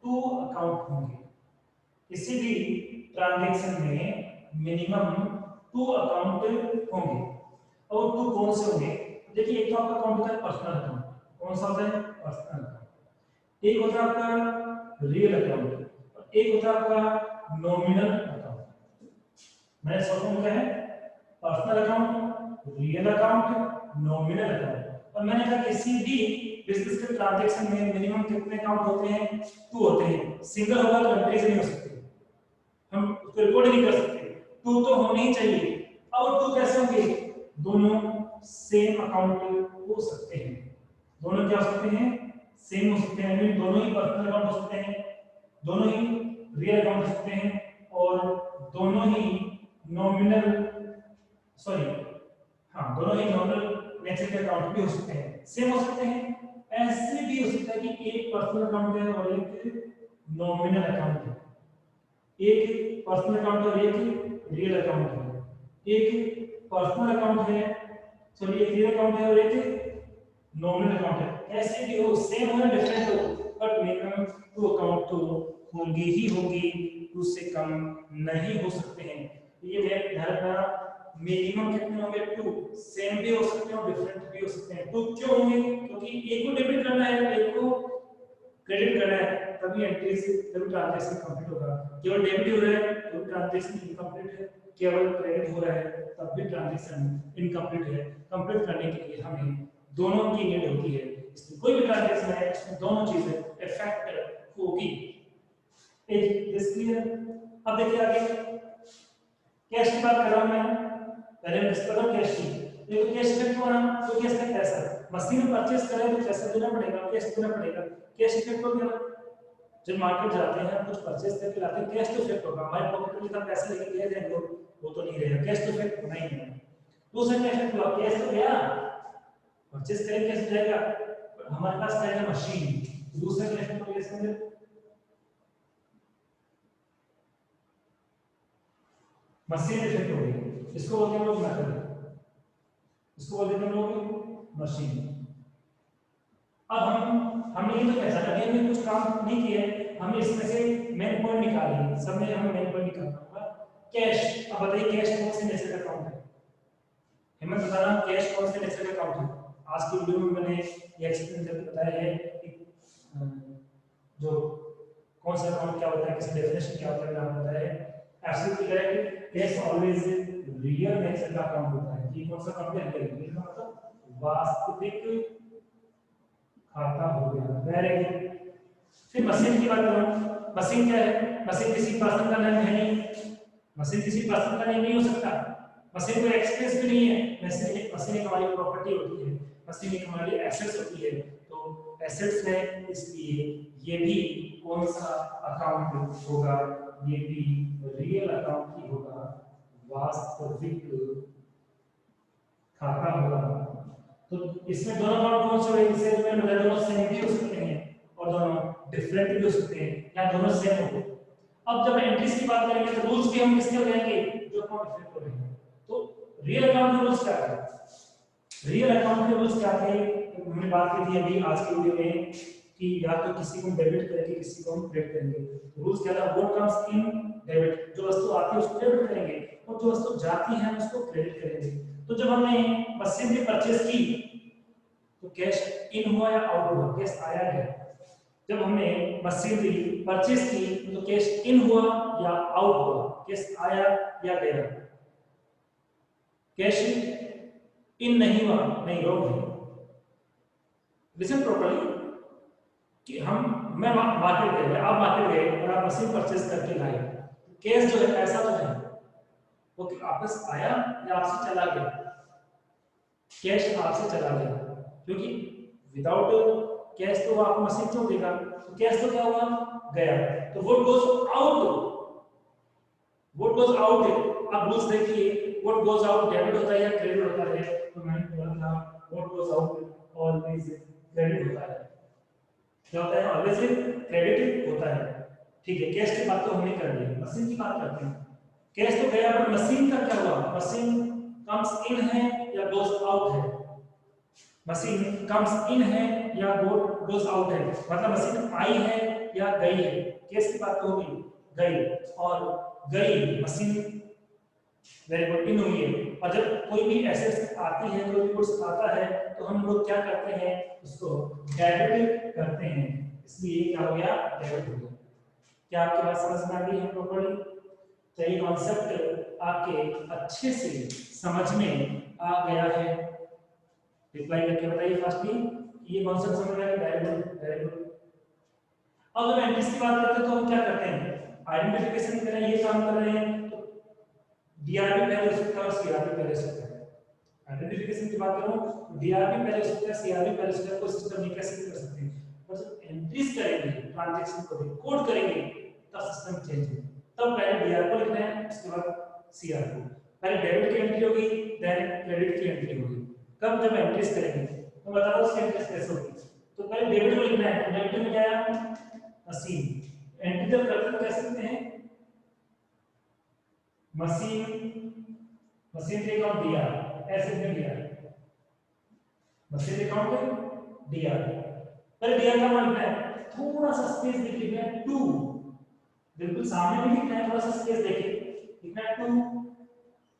2 अकाउंट होंगे, किसी भी ट्रांजैक्शन में मिनिमम 2 अकाउंट होंगे। और 2 कौन से होंगे, देखिए एक तो आपका अकाउंट होता है पर्सनल अकाउंट, कौन सा होता है पर्सनल अकाउंट, एक होता है आपका रियल अकाउंट और एक होता है आपका नॉमिनल अकाउंट। मैंने शॉर्ट क्या है, personal account, real account, nominal account. और मैंने कहा किसी भी बिजनेस के ट्रांजैक्शन में मिनिमम कितने अकाउंट होते हैं, 2 होते हैं। सिंगल होगा तो एंट्रीज नहीं हो सकती, हम उसको रिकॉर्ड नहीं कर सकते, 2 तो होने ही चाहिए। और 2 कैसे होंगे, दोनों सेम अकाउंट हो सकते हैं, दोनों क्या हो सकते हैं, सेम हो सकते हैं, मीन दोनों ही पर्सनल अकाउंट हो सकते हैं, दोनों ही रियल अकाउंट हो सकते हैं और दोनों ही नॉमिनल सॉरी हाँ दोनों ही नॉमिनल नेचर के अकाउंट भी हो सकते हैं, सेम हो सकते हैं। ऐसे भी हो सकता है कि एक पर्सनल अकाउंट है और एक नॉमिनल अकाउंट है, एक पर्सनल अकाउंट और एक रियल अकाउंट है, एक पर्सनल अकाउंट है सॉरी एक रियल अकाउंट है और एक नॉमिनल अकाउंट है। ऐसे भी हो, सेम हो या डिफरेंट हो, बट मिनिमम 2 अकाउंट तो होंगी ही होंगी, उससे कम नहीं हो सकते हैं। ये ध्यान रखना, मिनिमम कितने होंगे, 2, सेम भी हो सकते हैं और डिफरेंट भी हो सकते हैं। 2 क्यों होंगे, क्योंकि एक को डेबिट करना है एक को क्रेडिट करना है, तभी एंट्री से तभी ट्रांजैक्शन कंप्लीट होगा। केवल डेबिट हो रहा है तो ट्रांजैक्शन इनकम्प्लीट है, केवल क्रेडिट हो रहा है तब भी ट्रांजैक्शन इनकम्प्लीट है। कंप्लीट करने के लिए हमें दोनों की नीड होती है, इसलिए कोई भी ट्रांजैक्शन है इसमें दोनों चीजें इफेक्ट होगी। This clear. अब देखिए आगे कैश की बात कर रहा हूं मैं, पहले मैं डिस्कस करूं कैश की। देखो कैश इफेक्ट हो रहा तो कैश का पैसा मशीन परचेज करें तो पैसा देना पड़ेगा, कैश देना पड़ेगा, कैश इफेक्ट हो गया। जब मार्केट जाते हैं कुछ परचेज करके लाते हैं, कैश तो इफेक्ट होगा, हमारे पॉकेट में जितना पैसा लेके गए थे वो तो नहीं रहेगा, कैश तो इफेक्ट होना ही है। दूसरा क्या इफेक्ट हुआ, कैश तो गया, परचेज करें कैश जाएगा, हमारे पास रहेगा मशीन। दूसरा क्या इफेक्ट होगा इसके अंदर, मशीन इफेक्ट हो गई, इसको बोलते हैं लोग मेथड, इसको बोलते हैं लोग मशीन। अब हमने ये तो पहचाना कि हमने कुछ काम नहीं किए, हमने इसमें से मेन पॉइंट निकाले, सब में हमें मेन पॉइंट निकालना होगा। कैश, अब बताइए कैश कौन से नेचर का अकाउंट है, हमें बताना कैश कौन से नेचर का अकाउंट है। आज की वीडियो में मैंने ये एक्सप्लेन करके बताया है कि जो कौन सा अकाउंट क्या होता है, किसी डेफिनेशन क्या होता है, मैंने आपको बताया है। Absolutely correct, cash always real nature का अकाउंट होता है। ये कौन सा अकाउंट है? रियल मतलब वास्तविक खाता हो गया। Very good. फिर मशीन की बात करूं, मशीन क्या है? मशीन किसी पर्सन का नाम है नहीं, मशीन किसी पर्सन का नाम नहीं हो सकता, मशीन कोई एक्सप्रेस भी नहीं है। मशीन एक हमारी प्रॉपर्टी होती है, मशीन एक हमारी एसेट्स होती है। तो एसेट्स है, इसलिए ये भी कौन सा अकाउंट होगा? ये भी रियल अकाउंट ही होगा, वास्तविक खाता होगा। तो इसमें दोनों अकाउंट कौन से होंगे? इससे जो है दोनों सेम भी हो सकते हैं और दोनों डिफरेंट भी हो सकते हैं, या दोनों सेम हो। अब जब एंट्रीज की बात करेंगे तो रूल्स भी हम किसके हो जाएंगे? जो अकाउंट इफेक्ट हो रहे हैं। तो रियल अकाउंट के रूल्स क्या है? रियल अकाउंट के रूल्स क्या थे? हमने बात की थी अभी आज की वीडियो में कि या तो किसी को डेबिट करेंगे, किसी को हम क्रेडिट करेंगे। रूल्स क्या था? व्हाट कम्स इन डेबिट, जो वस्तु आती है उसको डेबिट करेंगे और जो वस्तु जाती है हम उसको क्रेडिट करेंगे। तो जब हमने मशीन की परचेज की तो कैश इन हुआ या आउट हुआ? कैश आया गया। जब हमने मशीनरी परचेज की तो कैश इन हुआ या आउट हुआ? कैश आया या गया? कैश इन नहीं हुआ, नहीं, रॉन्ग है। लिसन प्रॉपर्ली कि मैं मार्केट गए, आप मार्केट गए और आप मशीन परचेज करके लाए, कैश जो है, पैसा जो है वो वापस आया या आपसे चला गया? कैश आपसे चला गया, क्योंकि विदाउट कैश तो वो आपको मशीन क्यों देगा? तो कैश तो क्या हुआ? गया। तो what goes out, what goes out, आप रूल्स देखिए, व्हाट गोज आउट डेबिट होता है या क्रेडिट होता है? तो मैंने बोला था what goes out always credit होता है। क्या होता है? ऑलवेज क्रेडिट होता है। ठीक है, कैश की बात तो हमने कर ली, मशीन की बात करते हैं। कैश तो गया, पर मशीन का क्या हुआ? मशीन कम्स इन है या गोज आउट है? मशीन कम्स इन है या गोज आउट है? मतलब मशीन आई है या गई है? केस की बात तो होगी, गई, और गई मशीन, वेरी गुड, इन हुई है। और जब कोई भी एसेट्स आती है, कोई भी गुड्स आता है, तो हम लोग क्या करते हैं? उसको डेबिट करते हैं, इसलिए क्या हो गया? डेबिट हो गया। क्या आपकी बात समझ में आ गई है प्रॉपर्ली? तो ये कॉन्सेप्ट आपके अच्छे से समझ में आ गया है? रिप्लाई करके बताइए फास्टली, ये कॉन्सेप्ट समझ में आ गया? Very good, very good. अब जब एंट्रीज की बात करते हैं तो हम क्या करते हैं? आइडेंटिफिकेशन के लिए ये काम कर रहे हैं तो डीआरबी पहले हो सकता है और सीआरबी पहले हो सकता है। आइडेंटिफिकेशन की बात करूं तो डीआरबी पहले हो सकता है, सीआरबी पहले हो सकता है, कोई सिस्टम नहीं कैसे कर सकते हैं। पर जब एंट्रीज करेंगे, ट्रांजैक्शन को कोड करेंगे, तब सिस्टम चेंज होगा। तब पहले डीआर को लिखना है, उसके बाद सीआर को। पहले डेबिट की एंट्री होगी, देन क्रेडिट की एंट्री होगी। कब? जब एंट्रीज करेंगे। तो बता दो उसकी एंट्रीज कैसे होगी। तो पहले डेबिट को लिखना है, डेबिट में क्या है? मशीन। एंट्री जब करते हैं कैसे लिखते हैं? मशीन के अकाउंट दिया, ऐसे में दिया मशीन अकाउंट दिया। पहले दिया का मान लिखना है, थोड़ा सा स्पेस देके लिखना है 2, बिल्कुल सामने भी लिखना है, थोड़ा सा स्पेस देके लिखना है 2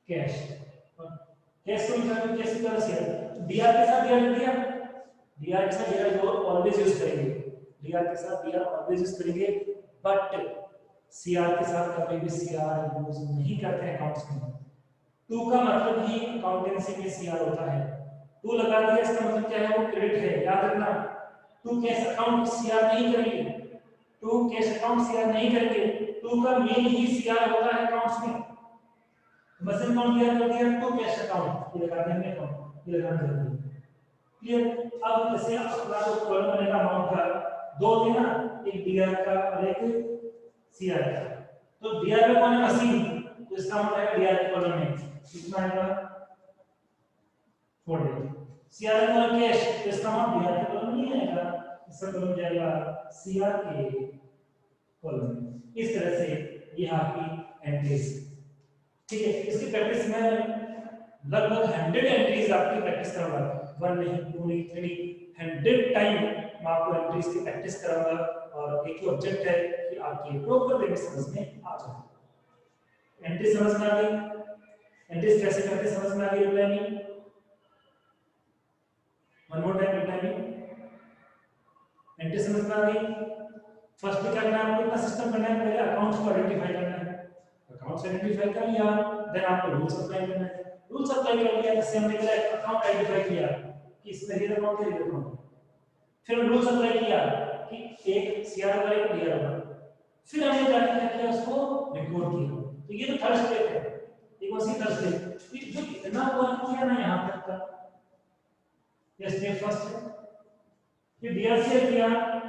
कैश। और कैश को लिखा है कैसे तरह से? डीआर के साथ डीआर लिख दिया, डीआर के साथ डीआर को ऑलवेज यूज करेंगे, डीआर के साथ डीआर ऑलवेज यूज करेंगे, बट सीआर के साथ कभी भी सीआर यूज नहीं करते हैं अकाउंट्स में। 2 का मतलब ही अकाउंटेंसी में सीआर होता है। 2 लगा दिया, इसका मतलब क्या है? वो क्रेडिट है, याद रखना। 2 कैश अकाउंट सीआर नहीं करेंगे, 2 कैश अकाउंट सीआर नहीं करेंगे, 2 का मेन ही सीआर होता है अकाउंट्स में। मशीन अकाउंट क्लियर कर दिया, 2 कैश अकाउंट ये लगा दिया अकाउंट, ये लगाना जरूरी है। क्लियर? अब जैसे अपना जो कॉलम बनेगा अमाउंट का, 2 थे ना, एक डीआर का और एक सीआर का। तो डीआर में कौन है? मशीन, तो इसका मतलब है डीआर के कॉलम में कितना आएगा? 4। सीआर में कौन? कैश, तो इसका मतलब डीआर के कॉलम में नहीं आएगा, इसका कॉलम जाएगा सीआर के कॉलम में। इस तरह से ये आपकी एंट्रीज, ठीक है। इसकी प्रैक्टिस में लगभग 100 एंट्रीज आपकी प्रैक्टिस कराऊंगा, 1 नहीं, 2 नहीं, 3 नहीं, 100 टाइम मैं आपको एंट्रीज की प्रैक्टिस कराऊंगा। और एक ही ऑब्जेक्ट है कि आपकी प्रॉपर वे में समझ में आ जाए। एंट्री समझ में आ गई? एंट्रीज कैसे करते समझ में आ गई? रिप्लाई में one more time returning entry समझ में आ गई। फर्स्ट में क्या करना है, आपको इतना सिस्टम करना है, पहले अकाउंट्स को आइडेंटिफाई करना है, अकाउंट्स आइडेंटिफाई कर लिया, देन आपको रूल्स अप्लाई करना है, रूल्स अप्लाई कर लिया, जैसे हमने पहले अकाउंट आइडेंटिफाई किया कि इसमें रीड अकाउंट है, रीड अकाउंट, फिर रूल्स अप्लाई किया कि एक सीआर वाले को दिया होगा, फिर हमने जाके क्या किया, उसको रिकॉर्ड किया। तो ये तो थर्ड स्टेप है, ये कौन सी थर्ड स्टेप, जो इतना वर्क किया ना यहां तक का, ये स्टेप फर्स्ट है। फिर डीआरसीएल किया,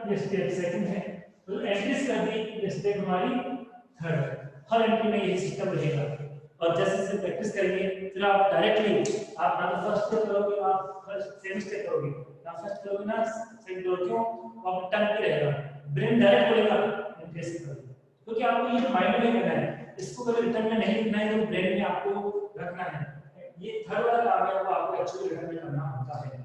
ये स्टेप सेकंड है। तो एंट्रीज कर दी, ये स्टेप हमारी थर्ड है। हर एंट्री में यही सिस्टम रहेगा, और जैसे जैसे प्रैक्टिस करेंगे फिर आप डायरेक्टली आप ना तो फर्स्ट स्टेप करोगे, आप फर्स्ट सेकंड स्टेप करोगे, ना फर्स्ट करोगे ना सेकंड करोगे, क्यों, आप टंग पे रहेगा, ब्रेन डायरेक्ट बोलेगा कैसे करोगे, क्योंकि आपको ये माइंड में करना है, इसको कभी रिटर्न में नहीं लिखना है, तो ब्रेन में आपको रखना है। ये थर्ड वाला काम है, वो आपको एक्चुअली रिटर्न में करना होता है।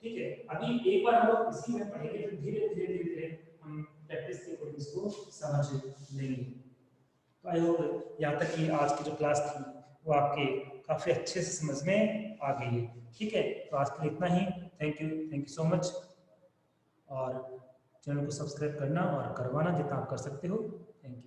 ठीक है, अभी एक बार हम लोग इसी में पढ़ेंगे, फिर धीरे धीरे धीरे हम प्रैक्टिस के अकॉर्डिंग इसको समझ लेंगे। तो आई होप यहाँ तक कि आज की जो क्लास थी वो आपके काफ़ी अच्छे से समझ में आ गई है। ठीक है, तो आज के लिए इतना ही। Thank you so much. और चैनल को सब्सक्राइब करना और करवाना जितना आप कर सकते हो। Thank you.